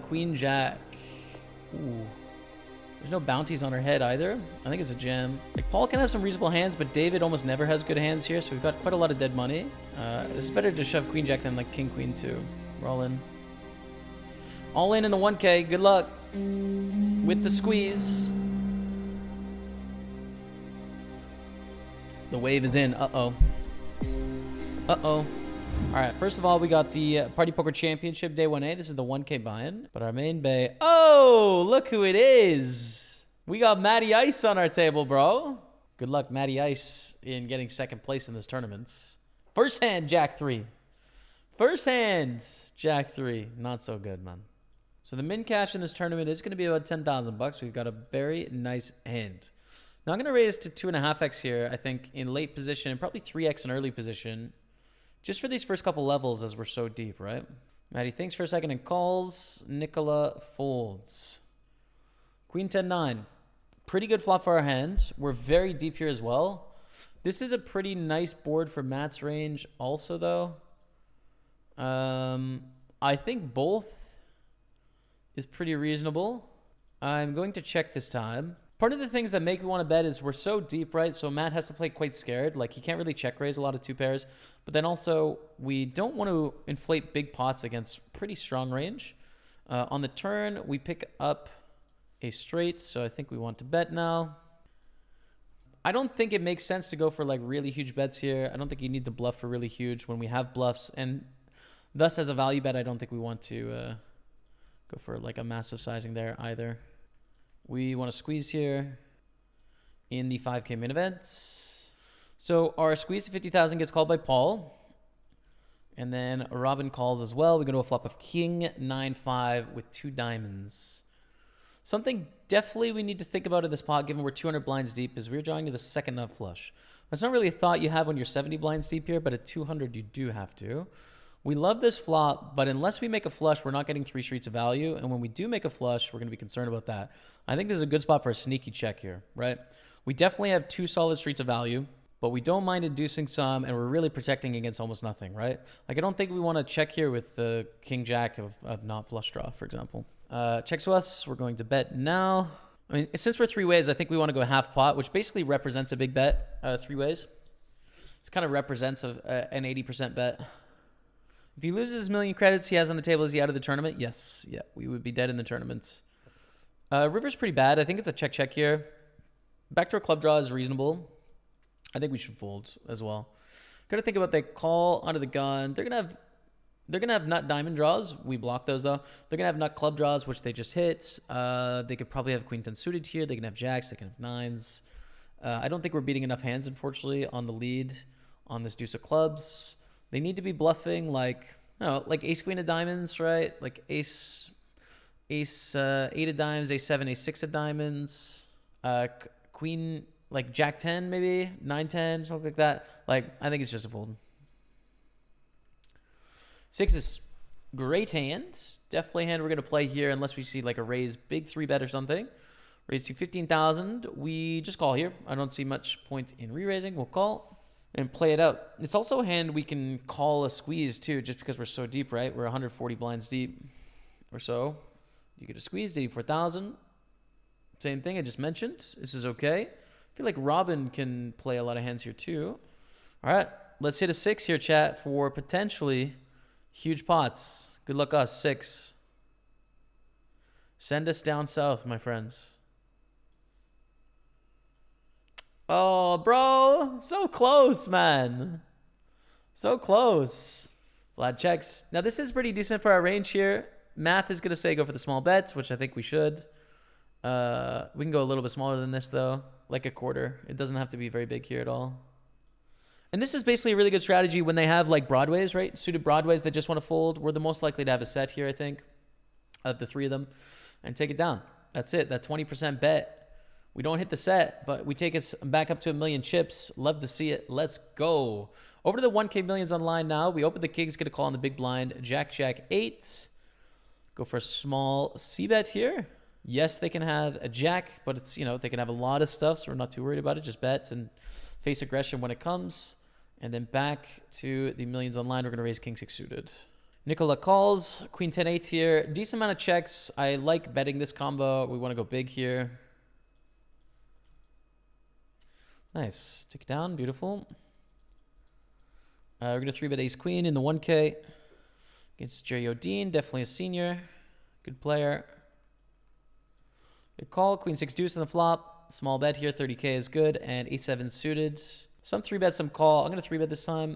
Queen Jack. Ooh. There's no bounties on her head either. I think it's a jam. Like, Paul can have some reasonable hands, but David almost never has good hands here, so we've got quite a lot of dead money. This is better to shove Queen Jack than like King Queen 2. We're all in. All in the 1K. Good luck with the squeeze. The wave is in. Uh-oh. Uh-oh. All right, first of all, we got the Party Poker Championship Day 1A. This is the 1K buy-in. But our main bay... Oh, look who it is. We got Matty Ice on our table, bro. Good luck, Matty Ice, in getting second place in this tournament. First hand, Jack 3. First hand, Jack 3. Not so good, man. So the min cash in this tournament is going to be about 10,000 bucks. We've got a very nice hand. Now I'm going to raise to 2.5x here, I think, in late position, and probably 3x in early position. Just for these first couple levels as we're so deep, right? Matty thinks for a second and calls. Nicola folds. Queen 10-9. Pretty good flop for our hands. We're very deep here as well. This is a pretty nice board for Matt's range also, though. I think both is pretty reasonable. I'm going to check this time. Part of the things that make me want to bet is we're so deep, right? So Matt has to play quite scared. Like, he can't really check raise a lot of two pairs. But then also, we don't want to inflate big pots against pretty strong range. On the turn, we pick up a straight. So I think we want to bet now. I don't think it makes sense to go for like really huge bets here. I don't think you need to bluff for really huge when we have bluffs. And thus, as a value bet, I don't think we want to go for like a massive sizing there either. We want to squeeze here in the 5K main event. So our squeeze to 50,000 gets called by Paul. And then Robin calls as well. We go to a flop of King 9-5 with 2 diamonds. Something definitely we need to think about in this pot, given we're 200 blinds deep, is we're drawing to the second nut flush. That's not really a thought you have when you're 70 blinds deep here, but at 200 you do have to. We love this flop, but unless we make a flush, we're not getting 3 streets of value. And when we do make a flush, we're going to be concerned about that. I think this is a good spot for a sneaky check here, right? We definitely have 2 solid streets of value, but we don't mind inducing some, and we're really protecting against almost nothing, right? Like, I don't think we want to check here with the King Jack of not flush draw, for example. Check to us. We're going to bet now. I mean, since we're 3 ways, I think we want to go half pot, which basically represents a big bet 3 ways. This kind of represents an 80% bet. If he loses his million credits he has on the table, is he out of the tournament? Yes. Yeah, we would be dead in the tournament. River's pretty bad. I think it's a check here. Backdoor club draw is reasonable. I think we should fold as well. Got to think about they call under the gun. They're gonna have nut diamond draws. We block those though. They're gonna have nut club draws, which they just hit. They could probably have queen 10 suited here. They can have jacks. They can have nines. I don't think we're beating enough hands, unfortunately, on the lead on this deuce of clubs. They need to be bluffing like, no, like ace queen of diamonds, right? Like ace 8 of diamonds, ace 7, ace 6 of diamonds, queen, like jack 10 maybe, 9-10, something like that. Like, I think it's just a fold. 6 is great hand. Definitely a hand we're going to play here unless we see like a raise big 3-bet or something. Raise to 15,000. We just call here. I don't see much point in re-raising. We'll call and play it out. It's also a hand we can call a squeeze too, just because we're so deep, right? We're 140 blinds deep or so. You get a squeeze, 84,000. Same thing I just mentioned. This is okay. I feel like Robin can play a lot of hands here too. All right, let's hit a 6 here, chat, for potentially huge pots. Good luck us, 6. Send us down south, my friends. Oh, bro. So close, man. So close. Flat checks. Now, this is pretty decent for our range here. Math is going to say go for the small bets, which I think we should. We can go a little bit smaller than this, though. Like a quarter. It doesn't have to be very big here at all. And this is basically a really good strategy when they have, like, broadways, right? Suited broadways that just want to fold. We're the most likely to have a set here, I think, of the 3 of them. And take it down. That's it. That 20% bet. We don't hit the set, but we take us back up to 1 million chips. Love to see it. Let's go. Over to the 1K millions online now. We open the kings, get a call on the big blind. Jack, Jack 8. Go for a small C-bet here. Yes, they can have a jack, but it's, you know, they can have a lot of stuff, so we're not too worried about it. Just bet and face aggression when it comes. And then back to the millions online, we're going to raise king 6 suited. Nicola calls. Queen 10-8 here. Decent amount of checks. I like betting this combo. We want to go big here. Nice. Take it down. Beautiful. We're going to 3-bet ace queen in the 1K. Against Jerry O'Dean. Definitely a senior. Good player. Good call. Queen 6 deuce on the flop. Small bet here. 30K is good. And ace 7 suited. Some 3-bet, some call. I'm going to 3-bet this time.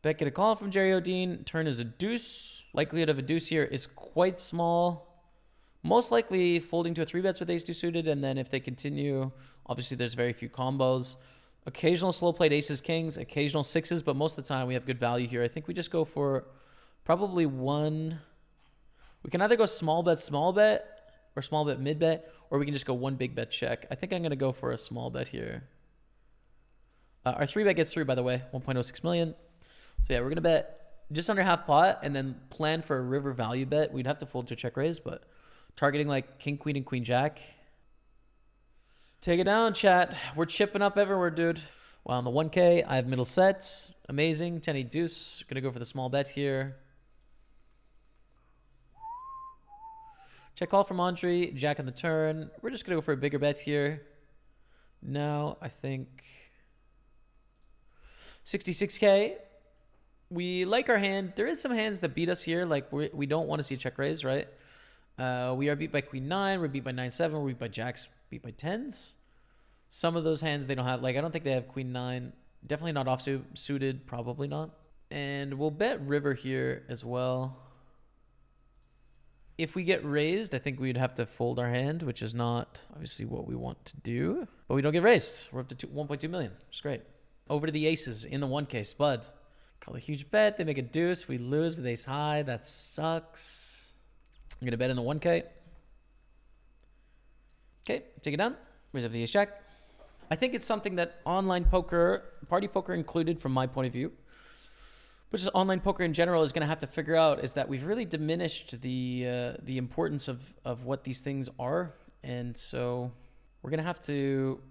Bet, get a call from Jerry O'Dean. Turn is a deuce. Likelihood of a deuce here is quite small. Most likely folding to a 3-bets with ace 2 suited. And then if they continue, obviously there's very few combos. Occasional slow played aces, kings, occasional 6s. But most of the time we have good value here. I think we just go for probably one. We can either go small bet, or small bet, mid bet. Or we can just go one big bet check. I think I'm going to go for a small bet here. Our 3-bet gets through, by the way. 1.06 million. So yeah, we're going to bet just under half pot and then plan for a river value bet. We'd have to fold to a check raise, but targeting like king, queen, and queen, jack. Take it down, chat. We're chipping up everywhere, dude. Well, on the 1K, I have middle sets. Amazing. 10-8 deuce. Going to go for the small bet here. Check call from Andre. Jack on the turn. We're just going to go for a bigger bet here. No, I think 66K. We like our hand. There is some hands that beat us here. Like we don't want to see a check raise, right? We are beat by queen 9. We're beat by 9-7. We're beat by jacks. Beat by 10s. Some of those hands they don't have. Like I don't think they have queen 9. Definitely not offsuit suited. Probably not. And we'll bet river here as well. If we get raised, I think we'd have to fold our hand, which is not obviously what we want to do. But we don't get raised. We're up to 1.2 million. Which is great. Over to the aces in the 1K. Spud. Call a huge bet. They make a deuce. We lose with ace high. That sucks. I'm going to bet in the 1K. Okay, take it down. Raise up the ace jack. I think it's something that online poker, party poker included from my point of view, but just online poker in general is going to have to figure out is that we've really diminished the importance of what these things are. And so we're going to have to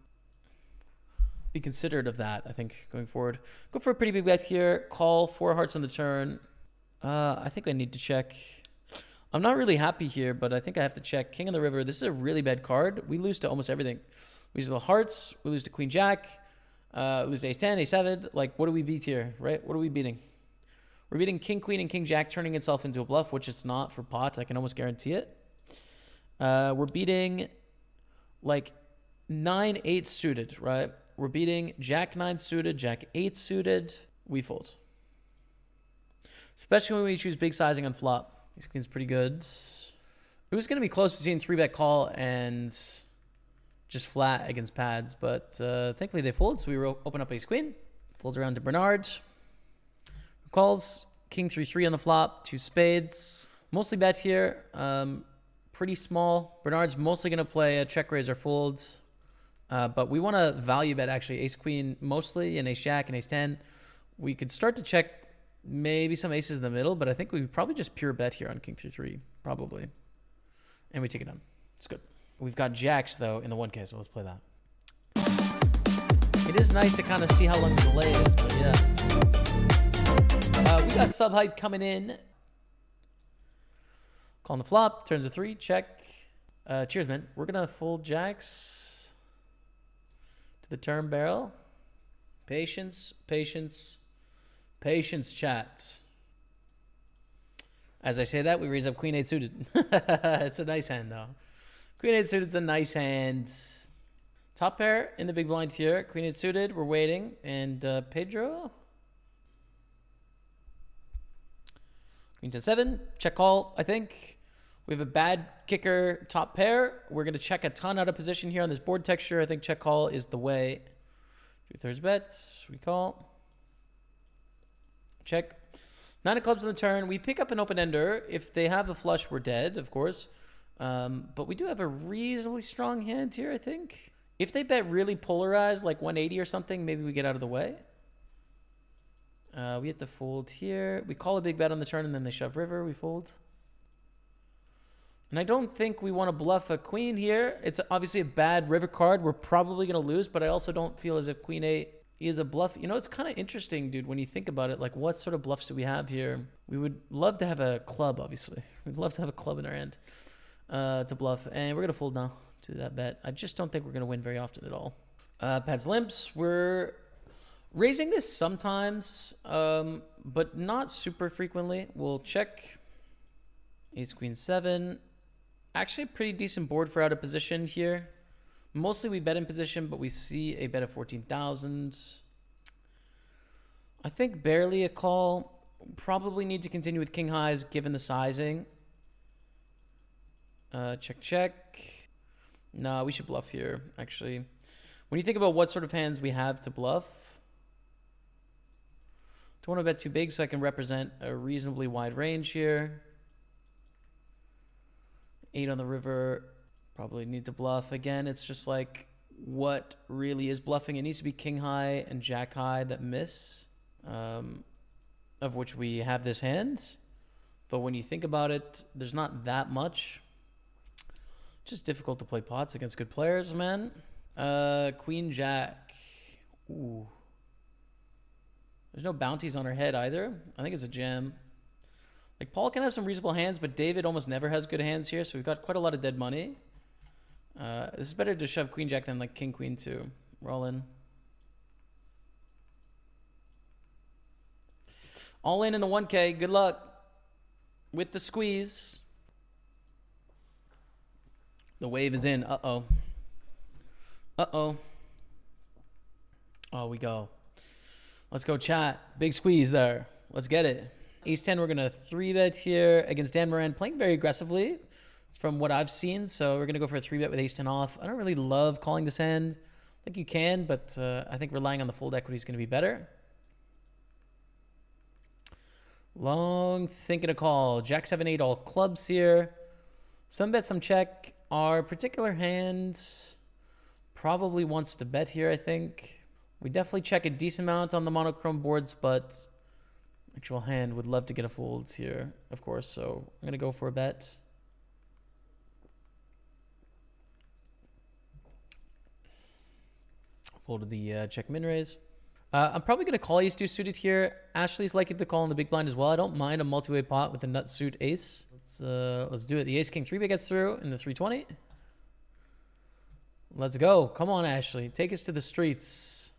be considerate of that, I think, going forward. Go for a pretty big bet here. Call 4 hearts on the turn. I think I need to check. I'm not really happy here, but I think I have to check. King of the river. This is a really bad card. We lose to almost everything. We lose to the hearts. We lose to queen jack. We lose to ace 10, ace 7. Like, what do we beat here, right? What are we beating? We're beating king, queen, and king jack, turning itself into a bluff, which it's not for pot. I can almost guarantee it. We're beating, like, 9-8 suited, right? We're beating jack 9 suited, jack 8 suited. We fold. Especially when we choose big sizing on flop. This queen's pretty good. It was going to be close between 3-bet call and just flat against pads. But thankfully they fold. So we open up ace queen. Folds around to Bernard. Calls. King 3-3 on the flop. 2 spades. Mostly bet here. Pretty small. Bernard's mostly going to play a check raise or fold. But we want to value bet actually ace queen mostly and ace jack and ace 10. We could start to check maybe some aces in the middle, but I think we probably just pure bet here on king 3-3 probably. And we take it down. It's good. We've got jacks though in the 1K, so let's play that. It is nice to kind of see how long the delay is, but yeah. We got sub height coming in. Calling the flop, turns to 3, check. Cheers, man. We're gonna fold jacks. The turn barrel. Patience, patience, patience, chat. As I say that, we raise up queen 8 suited. It's a nice hand, though. Queen 8 suited is a nice hand. Top pair in the big blind here. Queen 8 suited. We're waiting. And Pedro. Queen 10-7. Check call, I think. We have a bad kicker top pair. We're going to check a ton out of position here on this board texture. I think check call is the way. 2/3 bets. We call. Check. 9 of clubs on the turn. We pick up an open ender. If they have a flush, we're dead, of course. But we do have a reasonably strong hand here, I think. If they bet really polarized, like 180 or something, maybe we get out of the way. We have to fold here. We call a big bet on the turn, and then they shove river. We fold. And I don't think we want to bluff a queen here. It's obviously a bad river card. We're probably going to lose, but I also don't feel as if queen 8 is a bluff. You know, it's kind of interesting, dude, when you think about it. Like, what sort of bluffs do we have here? We would love to have a club, obviously. We'd love to have a club in our hand to bluff. And we're going to fold now to that bet. I just don't think we're going to win very often at all. Pads limps. We're raising this sometimes, but not super frequently. We'll check ace, queen, 7. Actually, a pretty decent board for out of position here. Mostly we bet in position, but we see a bet of 14,000. I think barely a call. Probably need to continue with king highs given the sizing. Check, check. No, we should bluff here, actually. When you think about what sort of hands we have to bluff, don't want to bet too big so I can represent a reasonably wide range here. 8 on the river. Probably need to bluff. Again, it's just like what really is bluffing. It needs to be king high and jack high that miss, of which we have this hand. But when you think about it, there's not that much. Just difficult to play pots against good players, man. Queen jack. Ooh. There's no bounties on her head either. I think it's a jam. Like, Paul can have some reasonable hands, but David almost never has good hands here, so we've got quite a lot of dead money. This is better to shove queen jack than like king queen too. We're all in. All in the 1K. Good luck with the squeeze. The wave is in. Uh-oh. Uh-oh. Oh, we go. Let's go, chat. Big squeeze there. Let's get it. Ace 10, we're going to 3-bet here against Dan Moran, playing very aggressively from what I've seen. So we're going to go for a 3-bet with ace 10 off. I don't really love calling this hand. I think you can, but I think relying on the fold equity is going to be better. Long thinking a call. Jack 7-8, all clubs here. Some bet, some check. Our particular hand probably wants to bet here, I think. We definitely check a decent amount on the monochrome boards, but actual hand would love to get a fold here, of course. So I'm going to go for a bet. Folded the check min raise. I'm probably going to call ace 2 suited here. Ashley's likely to call in the big blind as well. I don't mind a multi-way pot with a nut suit ace. Let's do it. The ace king 3-bet gets through in the 320. Let's go. Come on, Ashley. Take us to the streets.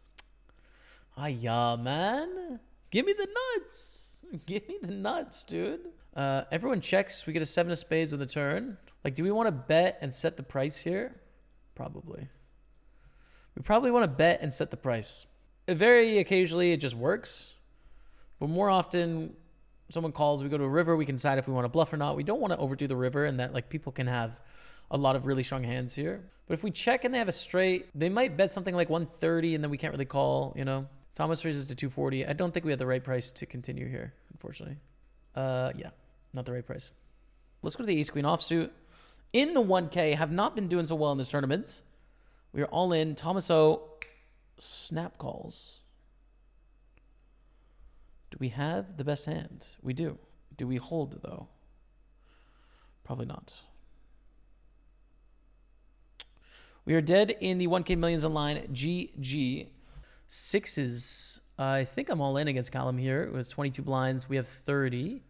Yeah, man. Give me the nuts. Give me the nuts, dude. Everyone checks. We get a 7 of spades on the turn. Like, do we want to bet and set the price here? Probably. We probably want to bet and set the price. Very occasionally, it just works. But more often, someone calls, we go to a river, we can decide if we want to bluff or not. We don't want to overdo the river, and that like people can have a lot of really strong hands here. But if we check and they have a straight, they might bet something like 130, and then we can't really call, you know. Thomas raises to 240. I don't think we have the right price to continue here, unfortunately. Yeah, not the right price. Let's go to the ace queen offsuit. In the 1K, have not been doing so well in this tournament. We are all in. Thomas O. Snap calls. Do we have the best hand? We do. Do we hold, though? Probably not. We are dead in the 1K millions online. GG. Sixes. I think I'm all in against Callum here. It was 22 blinds. We have 30.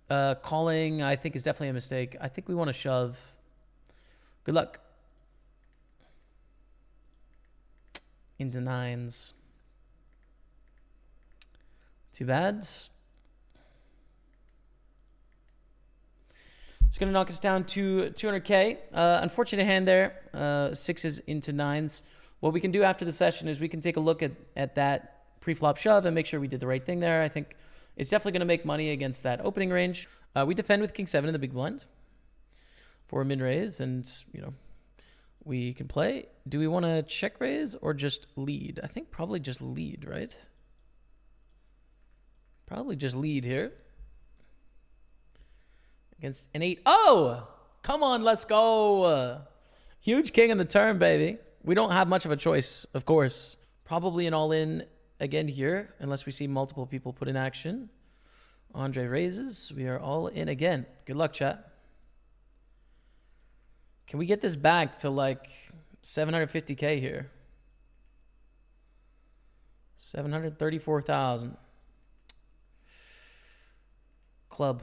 Calling, I think, is definitely a mistake. I think we want to shove. Good luck. Into nines. Too bad. It's going to knock us down to 200K. Unfortunate hand there. Sixes into nines. What we can do after the session is we can take a look at that pre-flop shove and make sure we did the right thing there. I think it's definitely going to make money against that opening range. We defend with king 7 in the big blind for a min raise, and you know we can play. Do we want to check raise or just lead? I think probably just lead, right? Probably just lead here against an 8. Oh, come on, let's go. Huge king in the turn, baby. We don't have much of a choice, of course. Probably an all-in again here, unless we see multiple people put in action. Andre raises. We are all in again. Good luck, chat. Can we get this back to like 750K here? 734,000. Club.